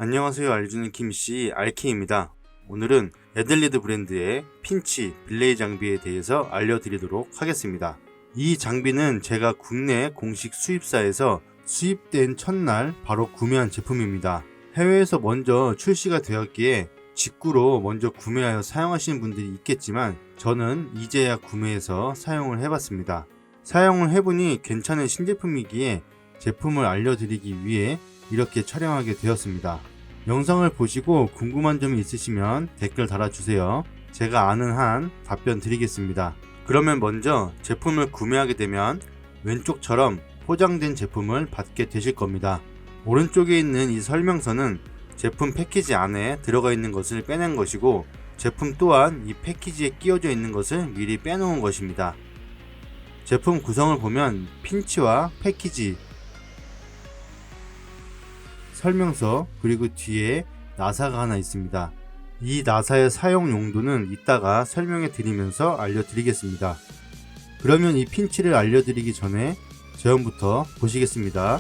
안녕하세요. 알주는 김씨 RK입니다. 오늘은 에델리드 브랜드의 핀치 빌레이 장비에 대해서 알려드리도록 하겠습니다. 이 장비는 제가 국내 공식 수입사에서 수입된 첫날 바로 구매한 제품입니다. 해외에서 먼저 출시가 되었기에 직구로 먼저 구매하여 사용하시는 분들이 있겠지만 저는 이제야 구매해서 사용을 해봤습니다. 사용을 해보니 괜찮은 신제품이기에 제품을 알려드리기 위해 이렇게 촬영하게 되었습니다. 영상을 보시고 궁금한 점이 있으시면 댓글 달아주세요. 제가 아는 한 답변 드리겠습니다. 그러면 먼저 제품을 구매하게 되면 왼쪽처럼 포장된 제품을 받게 되실 겁니다. 오른쪽에 있는 이 설명서는 제품 패키지 안에 들어가 있는 것을 빼낸 것이고, 제품 또한 이 패키지에 끼워져 있는 것을 미리 빼놓은 것입니다. 제품 구성을 보면 핀치와 패키지, 설명서, 그리고 뒤에 나사가 하나 있습니다. 이 나사의 사용 용도는 이따가 설명해 드리면서 알려드리겠습니다. 그러면 이 핀치를 알려드리기 전에 제형부터 보시겠습니다.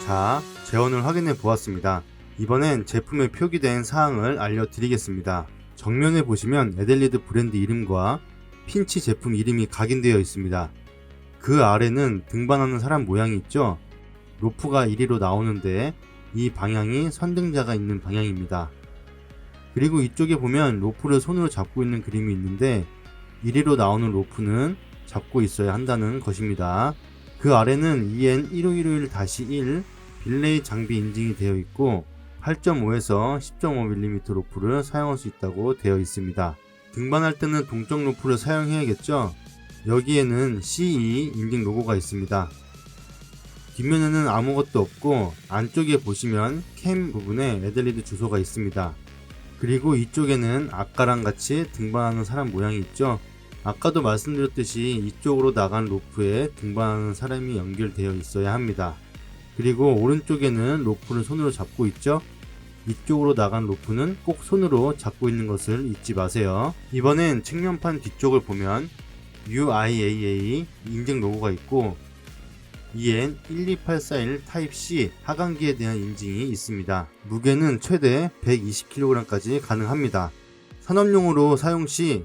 자, 재원을 확인해 보았습니다. 이번엔 제품에 표기된 사항을 알려드리겠습니다. 정면에 보시면 에델리드 브랜드 이름과 핀치 제품 이름이 각인되어 있습니다. 그 아래는 등반하는 사람 모양이 있죠? 로프가 이리로 나오는데 이 방향이 선등자가 있는 방향입니다. 그리고 이쪽에 보면 로프를 손으로 잡고 있는 그림이 있는데 이리로 나오는 로프는 잡고 있어야 한다는 것입니다. 그 아래는 EN1511-1 빌레이 장비 인증이 되어 있고 8.5에서 10.5mm 로프를 사용할 수 있다고 되어 있습니다. 등반할 때는 동적 로프를 사용해야겠죠? 여기에는 CE 인증 로고가 있습니다. 뒷면에는 아무것도 없고 안쪽에 보시면 캠 부분에 에델리드 주소가 있습니다. 그리고 이쪽에는 아까랑 같이 등반하는 사람 모양이 있죠? 아까도 말씀드렸듯이 이쪽으로 나간 로프에 등반하는 사람이 연결되어 있어야 합니다. 그리고 오른쪽에는 로프를 손으로 잡고 있죠? 이쪽으로 나간 로프는 꼭 손으로 잡고 있는 것을 잊지 마세요. 이번엔 측면판 뒤쪽을 보면 UIAA 인증 로고가 있고 EN12841 타입C 하강기에 대한 인증이 있습니다. 무게는 최대 120kg까지 가능합니다. 산업용으로 사용 시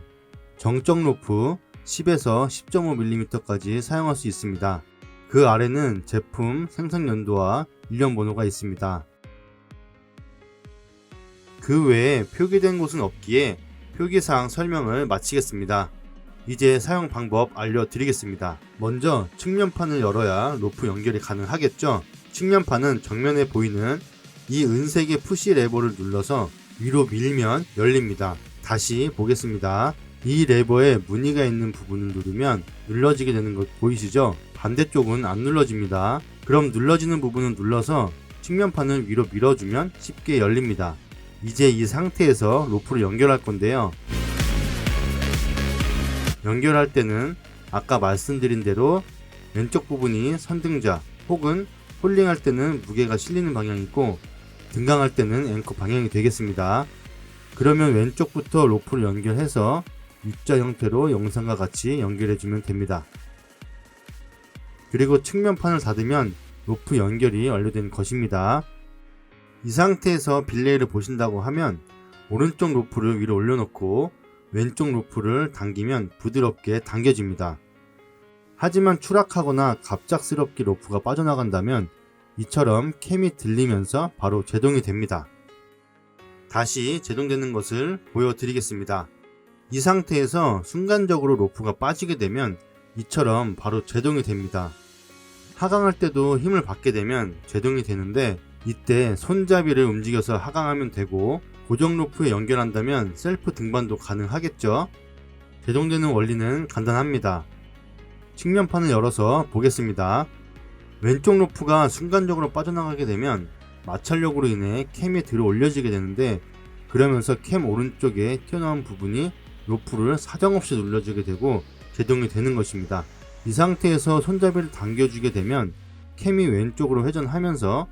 정적 로프 10에서 10.5mm까지 사용할 수 있습니다. 그 아래는 제품 생산 연도와 일련 번호가 있습니다. 그 그 외에 표기된 곳은 없기에 표기사항 설명을 마치겠습니다. 이제 사용 방법 알려드리겠습니다. 먼저 측면판을 열어야 로프 연결이 가능하겠죠. 측면판은 정면에 보이는 이 은색의 푸시 레버를 눌러서 위로 밀면 열립니다. 다시 보겠습니다. 이 레버에 무늬가 있는 부분을 누르면 눌러지게 되는 것 보이시죠? 반대쪽은 안 눌러집니다. 그럼 눌러지는 부분을 눌러서 측면판을 위로 밀어주면 쉽게 열립니다. 이제 이 상태에서 로프를 연결할 건데요. 연결할 때는 아까 말씀드린 대로 왼쪽 부분이 선등자 혹은 홀링할 때는 무게가 실리는 방향이고 등강할 때는 앵커 방향이 되겠습니다. 그러면 왼쪽부터 로프를 연결해서 U자 형태로 영상과 같이 연결해주면 됩니다. 그리고 측면판을 닫으면 로프 연결이 완료된 것입니다. 이 상태에서 빌레이를 보신다고 하면 오른쪽 로프를 위로 올려놓고 왼쪽 로프를 당기면 부드럽게 당겨집니다. 하지만 추락하거나 갑작스럽게 로프가 빠져나간다면 이처럼 캠이 들리면서 바로 제동이 됩니다. 다시 제동되는 것을 보여드리겠습니다. 이 상태에서 순간적으로 로프가 빠지게 되면 이처럼 바로 제동이 됩니다. 하강할 때도 힘을 받게 되면 제동이 되는데 이때 손잡이를 움직여서 하강하면 되고 고정 로프에 연결한다면 셀프 등반도 가능하겠죠. 제동되는 원리는 간단합니다. 측면판을 열어서 보겠습니다. 왼쪽 로프가 순간적으로 빠져나가게 되면 마찰력으로 인해 캠이 들어 올려지게 되는데 그러면서 캠 오른쪽에 튀어나온 부분이 로프를 사정없이 눌러주게 되고 제동이 되는 것입니다. 이 상태에서 손잡이를 당겨주게 되면 캠이 왼쪽으로 회전하면서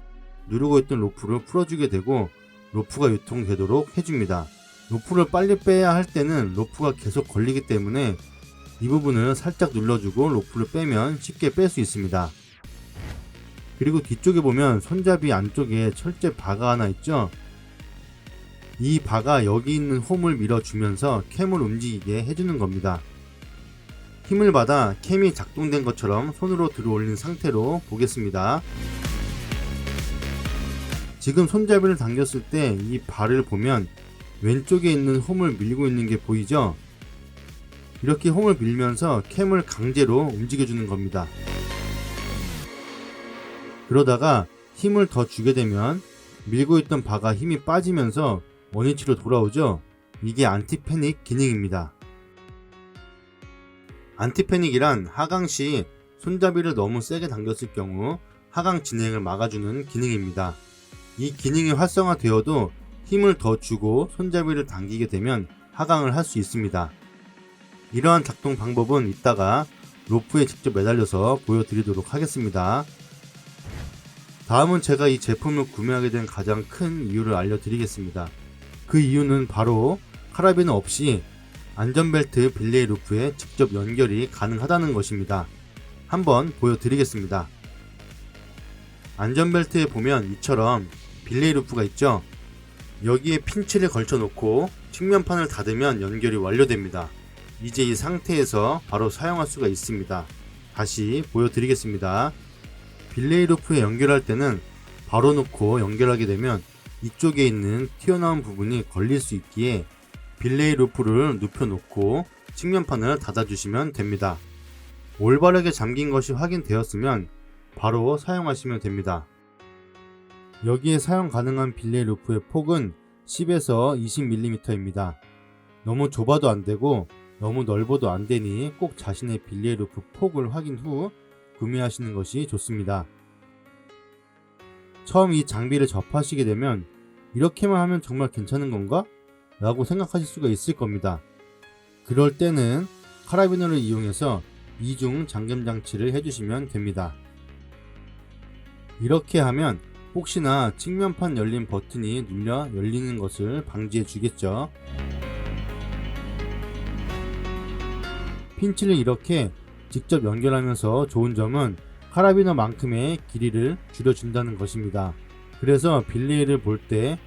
누르고 있던 로프를 풀어주게 되고 로프가 유통되도록 해줍니다. 로프를 빨리 빼야 할 때는 로프가 계속 걸리기 때문에 이 부분을 살짝 눌러주고 로프를 빼면 쉽게 뺄 수 있습니다. 그리고 뒤쪽에 보면 손잡이 안쪽에 철제 바가 하나 있죠. 이 바가 여기 있는 홈을 밀어주면서 캠을 움직이게 해주는 겁니다. 힘을 받아 캠이 작동된 것처럼 손으로 들어 올린 상태로 보겠습니다. 지금 손잡이를 당겼을 때 이 바를 보면 왼쪽에 있는 홈을 밀고 있는 게 보이죠? 이렇게 홈을 밀면서 캠을 강제로 움직여주는 겁니다. 그러다가 힘을 더 주게 되면 밀고 있던 바가 힘이 빠지면서 원위치로 돌아오죠? 이게 안티패닉 기능입니다. 안티패닉이란 하강 시 손잡이를 너무 세게 당겼을 경우 하강 진행을 막아주는 기능입니다. 이 기능이 활성화되어도 힘을 더 주고 손잡이를 당기게 되면 하강을 할 수 있습니다. 이러한 작동 방법은 이따가 로프에 직접 매달려서 보여드리도록 하겠습니다. 다음은 제가 이 제품을 구매하게 된 가장 큰 이유를 알려드리겠습니다. 그 이유는 바로 카라비너 없이 안전벨트 빌레이 루프에 직접 연결이 가능하다는 것입니다. 한번 보여드리겠습니다. 안전벨트에 보면 이처럼 빌레이 루프가 있죠. 여기에 핀치를 걸쳐 놓고 측면판을 닫으면 연결이 완료됩니다. 이제 이 상태에서 바로 사용할 수가 있습니다. 다시 보여드리겠습니다. 빌레이 루프에 연결할 때는 바로 놓고 연결하게 되면 이쪽에 있는 튀어나온 부분이 걸릴 수 있기에 빌레이 루프를 눕혀 놓고 측면판을 닫아주시면 됩니다. 올바르게 잠긴 것이 확인되었으면 바로 사용하시면 됩니다. 여기에 사용 가능한 빌레이 루프의 폭은 10에서 20mm입니다. 너무 좁아도 안되고 너무 넓어도 안되니 꼭 자신의 빌레이 루프 폭을 확인 후 구매하시는 것이 좋습니다. 처음 이 장비를 접하시게 되면 이렇게만 하면 정말 괜찮은 건가? 라고 생각하실 수가 있을 겁니다. 그럴 때는 카라비너를 이용해서 이중 잠금 장치를 해주시면 됩니다. 이렇게 하면 혹시나 측면판 열림 버튼이 눌려 열리는 것을 방지해 주겠죠. 핀치를 이렇게 직접 연결하면서 좋은 점은 카라비너만큼의 길이를 줄여준다는 것입니다. 그래서 빌레이를 볼 때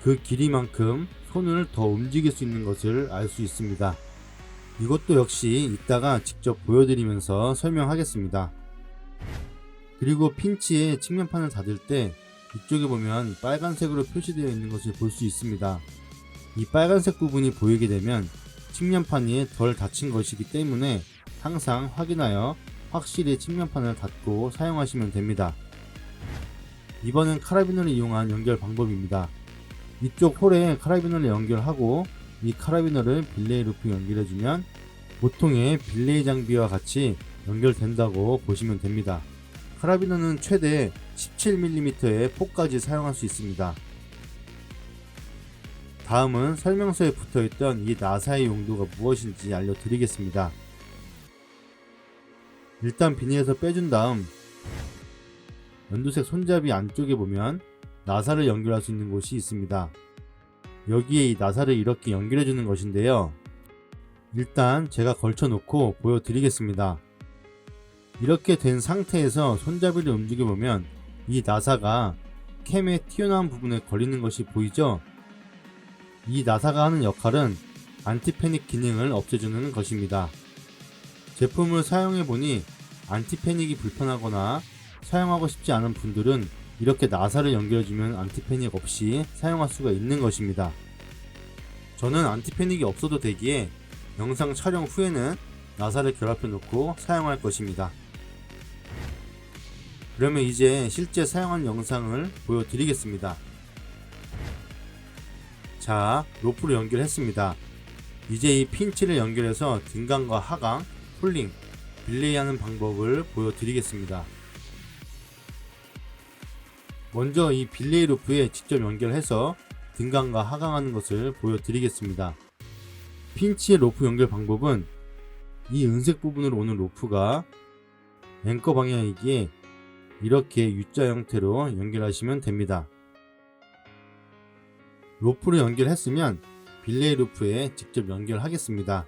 그 길이만큼 손을 더 움직일 수 있는 것을 알 수 있습니다. 이것도 역시 이따가 직접 보여드리면서 설명하겠습니다. 그리고 핀치의 측면판을 닫을 때 이쪽에 보면 빨간색으로 표시되어 있는 것을 볼 수 있습니다. 이 빨간색 부분이 보이게 되면 측면판이 덜 닫힌 것이기 때문에 항상 확인하여 확실히 측면판을 닫고 사용하시면 됩니다. 이번엔 카라비너를 이용한 연결 방법입니다. 이쪽 홀에 카라비너를 연결하고 이 카라비너를 빌레이 루프에 연결해주면 보통의 빌레이 장비와 같이 연결된다고 보시면 됩니다. 카라비너는 최대 17mm의 폭까지 사용할 수 있습니다. 다음은 설명서에 붙어있던 이 나사의 용도가 무엇인지 알려드리겠습니다. 일단 비닐에서 빼준 다음 연두색 손잡이 안쪽에 보면 나사를 연결할 수 있는 곳이 있습니다. 여기에 이 나사를 이렇게 연결해 주는 것인데요. 일단 제가 걸쳐 놓고 보여드리겠습니다. 이렇게 된 상태에서 손잡이를 움직여 보면 이 나사가 캠의 튀어나온 부분에 걸리는 것이 보이죠? 이 나사가 하는 역할은 안티패닉 기능을 없애주는 것입니다. 제품을 사용해 보니 안티패닉이 불편하거나 사용하고 싶지 않은 분들은 이렇게 나사를 연결해주면 안티패닉 없이 사용할 수가 있는 것입니다. 저는 안티패닉이 없어도 되기에 영상 촬영 후에는 나사를 결합해 놓고 사용할 것입니다. 그러면 이제 실제 사용한 영상을 보여드리겠습니다. 자, 로프를 연결했습니다. 이제 이 핀치를 연결해서 등강과 하강, 폴링, 빌레이하는 방법을 보여드리겠습니다. 먼저 이 빌레이 로프에 직접 연결해서 등강과 하강하는 것을 보여드리겠습니다. 핀치의 로프 연결 방법은 이 은색 부분으로 오는 로프가 앵커 방향이기에 이렇게 U자 형태로 연결하시면 됩니다. 로프를 연결했으면 빌레이 로프에 직접 연결하겠습니다.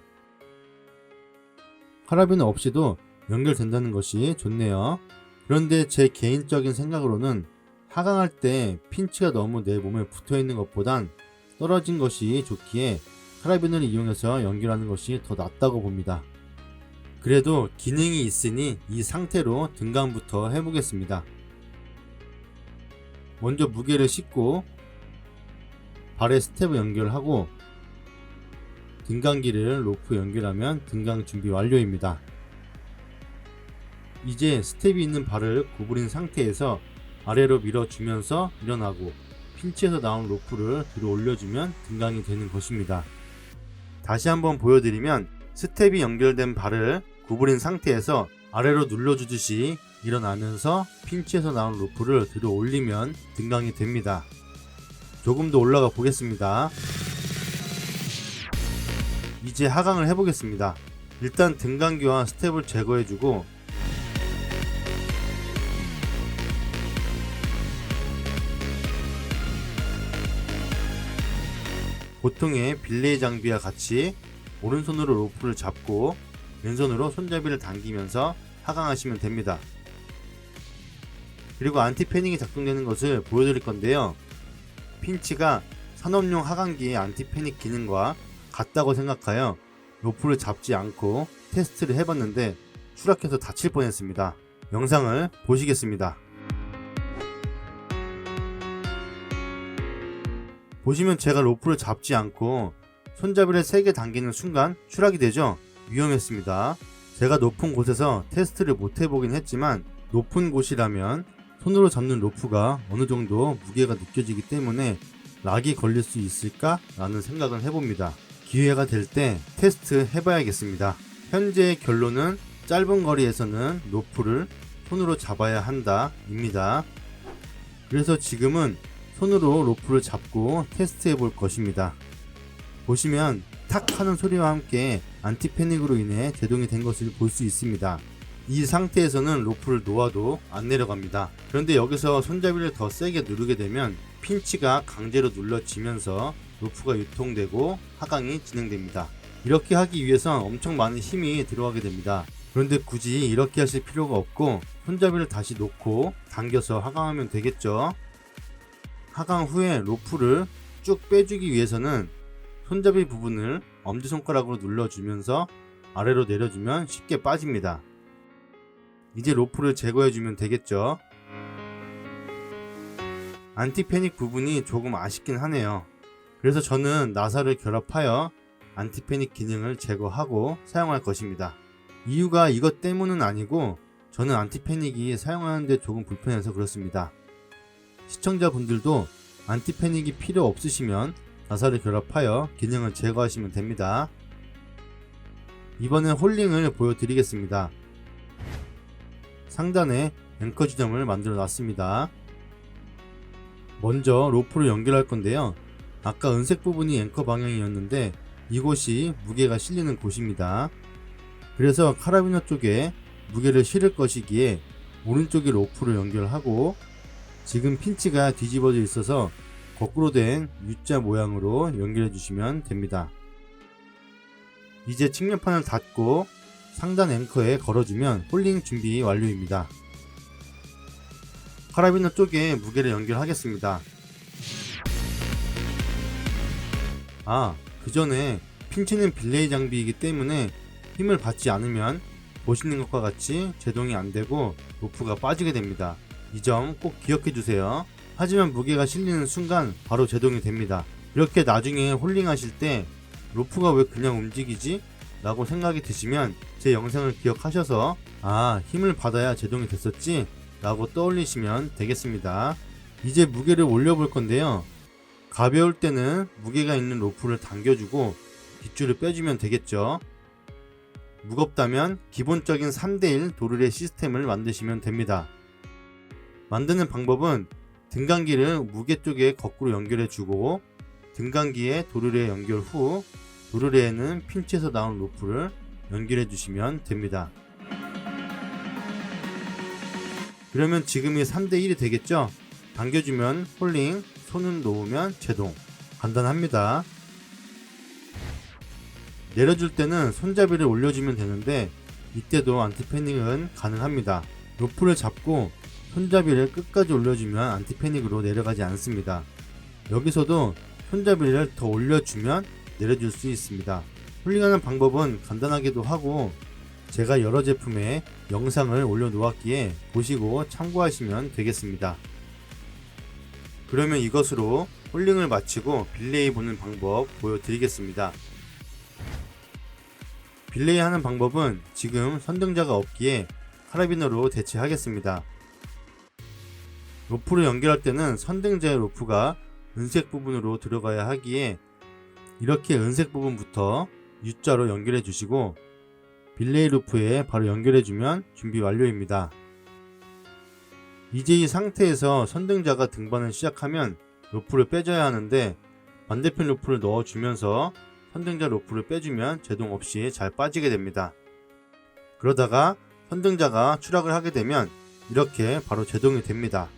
카라비너 없이도 연결된다는 것이 좋네요. 그런데 제 개인적인 생각으로는 하강할 때 핀치가 너무 내 몸에 붙어있는 것보단 떨어진 것이 좋기에 카라비너를 이용해서 연결하는 것이 더 낫다고 봅니다. 그래도 기능이 있으니 이 상태로 등강부터 해보겠습니다. 먼저 무게를 싣고 발에 스텝을 연결하고 등강기를 로프에 연결하면 등강 준비 완료입니다. 이제 스텝이 있는 발을 구부린 상태에서 아래로 밀어주면서 일어나고 핀치에서 나온 로프를 들어 올려주면 등강이 되는 것입니다. 다시 한번 보여드리면 스텝이 연결된 발을 구부린 상태에서 아래로 눌러주듯이 일어나면서 핀치에서 나온 로프를 들어 올리면 등강이 됩니다. 조금 더 올라가 보겠습니다. 이제 하강을 해보겠습니다. 일단 등강기와 스텝을 제거해주고 보통의 빌레이 장비와 같이 오른손으로 로프를 잡고 왼손으로 손잡이를 당기면서 하강하시면 됩니다. 그리고 안티패닉이 작동되는 것을 보여드릴 건데요. 핀치가 산업용 하강기의 안티패닉 기능과 같다고 생각하여 로프를 잡지 않고 테스트를 해봤는데 추락해서 다칠 뻔했습니다. 영상을 보시겠습니다. 보시면 제가 로프를 잡지 않고 손잡이를 세게 당기는 순간 추락이 되죠? 위험했습니다. 제가 높은 곳에서 테스트를 못 해보긴 했지만 높은 곳이라면 손으로 잡는 로프가 어느 정도 무게가 느껴지기 때문에 락이 걸릴 수 있을까? 라는 생각을 해봅니다. 기회가 될 때 테스트 해봐야겠습니다. 현재의 결론은 짧은 거리에서는 로프를 손으로 잡아야 한다 입니다. 그래서 지금은 손으로 로프를 잡고 테스트 해볼 것입니다. 보시면 탁 하는 소리와 함께 안티패닉으로 인해 제동이 된 것을 볼 수 있습니다. 이 상태에서는 로프를 놓아도 안 내려갑니다. 그런데 여기서 손잡이를 더 세게 누르게 되면 핀치가 강제로 눌러지면서 로프가 유통되고 하강이 진행됩니다. 이렇게 하기 위해선 엄청 많은 힘이 들어가게 됩니다. 그런데 굳이 이렇게 하실 필요가 없고 손잡이를 다시 놓고 당겨서 하강하면 되겠죠. 하강 후에 로프를 쭉 빼주기 위해서는 손잡이 부분을 엄지손가락으로 눌러주면서 아래로 내려주면 쉽게 빠집니다. 이제 로프를 제거해주면 되겠죠. 안티패닉 부분이 조금 아쉽긴 하네요. 그래서 저는 나사를 결합하여 안티패닉 기능을 제거하고 사용할 것입니다. 이유가 이것 때문은 아니고 저는 안티패닉이 사용하는데 조금 불편해서 그렇습니다. 시청자분들도 안티패닉이 필요 없으시면 나사를 결합하여 기능을 제거하시면 됩니다. 이번엔 홀링을 보여드리겠습니다. 상단에 앵커 지점을 만들어 놨습니다. 먼저 로프를 연결할 건데요. 아까 은색 부분이 앵커 방향이었는데 이곳이 무게가 실리는 곳입니다. 그래서 카라비너 쪽에 무게를 실을 것이기에 오른쪽에 로프를 연결하고, 지금 핀치가 뒤집어져 있어서 거꾸로 된 U자 모양으로 연결해 주시면 됩니다. 이제 측면판을 닫고 상단 앵커에 걸어주면 홀링 준비 완료입니다. 카라비너 쪽에 무게를 연결하겠습니다. 그 전에 핀치는 빌레이 장비이기 때문에 힘을 받지 않으면 보시는 것과 같이 제동이 안되고 로프가 빠지게 됩니다. 이 점 꼭 기억해 주세요. 하지만 무게가 실리는 순간 바로 제동이 됩니다. 이렇게 나중에 홀링 하실 때 로프가 왜 그냥 움직이지? 라고 생각이 드시면 제 영상을 기억하셔서 힘을 받아야 제동이 됐었지? 라고 떠올리시면 되겠습니다. 이제 무게를 올려볼 건데요. 가벼울 때는 무게가 있는 로프를 당겨주고 빗줄을 빼주면 되겠죠. 무겁다면 기본적인 3대1 도르래 시스템을 만드시면 됩니다. 만드는 방법은 등간기를 무게 쪽에 거꾸로 연결해주고, 등간기에 도르래 연결 후 도르래에는 핀치에서 나온 로프를 연결해주시면 됩니다. 그러면 지금이 3대1이 되겠죠? 당겨주면 홀링, 손을 놓으면 제동. 간단합니다. 내려줄 때는 손잡이를 올려주면 되는데 이때도 안티패닉은 가능합니다. 로프를 잡고 손잡이를 끝까지 올려주면 안티패닉으로 내려가지 않습니다. 여기서도 손잡이를 더 올려주면 내려줄 수 있습니다. 홀링하는 방법은 간단하기도 하고 제가 여러 제품의 영상을 올려놓았기에 보시고 참고하시면 되겠습니다. 그러면 이것으로 홀링을 마치고 빌레이 보는 방법 보여드리겠습니다. 빌레이 하는 방법은 지금 선등자가 없기에 카라비너로 대체하겠습니다. 로프를 연결할 때는 선등자의 로프가 은색 부분으로 들어가야 하기에 이렇게 은색 부분부터 U자로 연결해 주시고 빌레이 루프에 바로 연결해 주면 준비 완료입니다. 이제 이 상태에서 선등자가 등반을 시작하면 로프를 빼줘야 하는데 반대편 로프를 넣어주면서 선등자 로프를 빼주면 제동 없이 잘 빠지게 됩니다. 그러다가 선등자가 추락을 하게 되면 이렇게 바로 제동이 됩니다.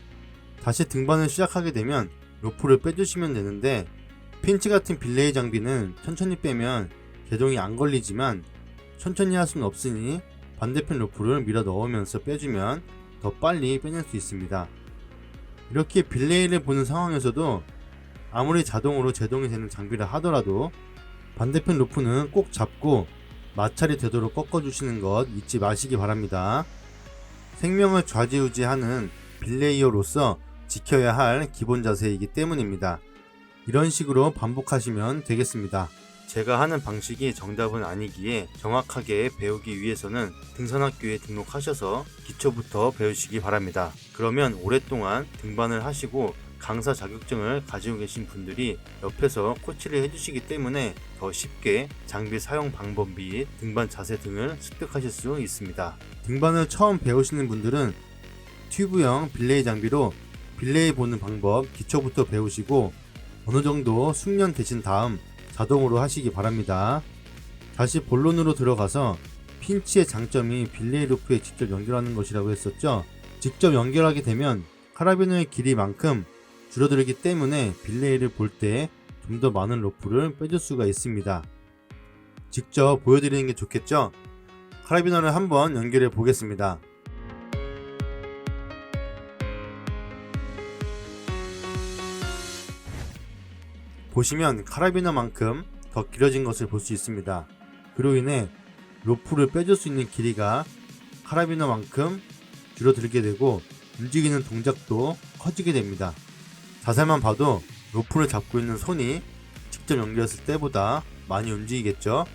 다시 등반을 시작하게 되면 로프를 빼주시면 되는데 핀치 같은 빌레이 장비는 천천히 빼면 제동이 안 걸리지만 천천히 할 수는 없으니 반대편 로프를 밀어 넣으면서 빼주면 더 빨리 빼낼 수 있습니다. 이렇게 빌레이를 보는 상황에서도 아무리 자동으로 제동이 되는 장비라 하더라도 반대편 로프는 꼭 잡고 마찰이 되도록 꺾어주시는 것 잊지 마시기 바랍니다. 생명을 좌지우지하는 빌레이어로서 지켜야 할 기본 자세이기 때문입니다. 이런 식으로 반복하시면 되겠습니다. 제가 하는 방식이 정답은 아니기에 정확하게 배우기 위해서는 등산학교에 등록하셔서 기초부터 배우시기 바랍니다. 그러면 오랫동안 등반을 하시고 강사 자격증을 가지고 계신 분들이 옆에서 코치를 해주시기 때문에 더 쉽게 장비 사용 방법 및 등반 자세 등을 습득하실 수 있습니다. 등반을 처음 배우시는 분들은 튜브형 빌레이 장비로 빌레이 보는 방법 기초부터 배우시고 어느 정도 숙련되신 다음 자동으로 하시기 바랍니다. 다시 본론으로 들어가서 핀치의 장점이 빌레이 루프에 직접 연결하는 것이라고 했었죠. 직접 연결하게 되면 카라비너의 길이만큼 줄어들기 때문에 빌레이를 볼 때 좀 더 많은 로프를 빼줄 수가 있습니다. 직접 보여드리는 게 좋겠죠? 카라비너를 한번 연결해 보겠습니다. 보시면 카라비너만큼 더 길어진 것을 볼 수 있습니다. 그로 인해 로프를 빼줄 수 있는 길이가 카라비너만큼 줄어들게 되고 움직이는 동작도 커지게 됩니다. 자세만 봐도 로프를 잡고 있는 손이 직접 연결했을 때보다 많이 움직이겠죠.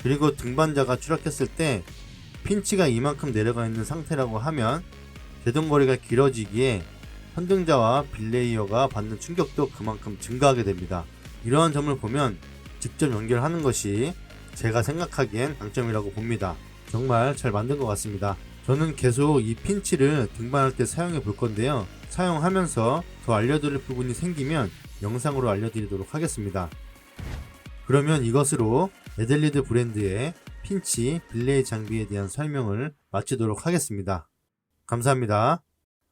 그리고 등반자가 추락했을 때 핀치가 이만큼 내려가 있는 상태라고 하면 제동거리가 길어지기에 선등자와 빌레이어가 받는 충격도 그만큼 증가하게 됩니다. 이러한 점을 보면 직접 연결하는 것이 제가 생각하기엔 장점이라고 봅니다. 정말 잘 만든 것 같습니다. 저는 계속 이 핀치를 등반할 때 사용해 볼 건데요. 사용하면서 더 알려드릴 부분이 생기면 영상으로 알려드리도록 하겠습니다. 그러면 이것으로 에델리드 브랜드의 핀치 빌레이 장비에 대한 설명을 마치도록 하겠습니다. 감사합니다.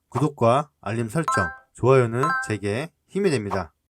구독과 알림 설정, 좋아요는 제게 힘이 됩니다.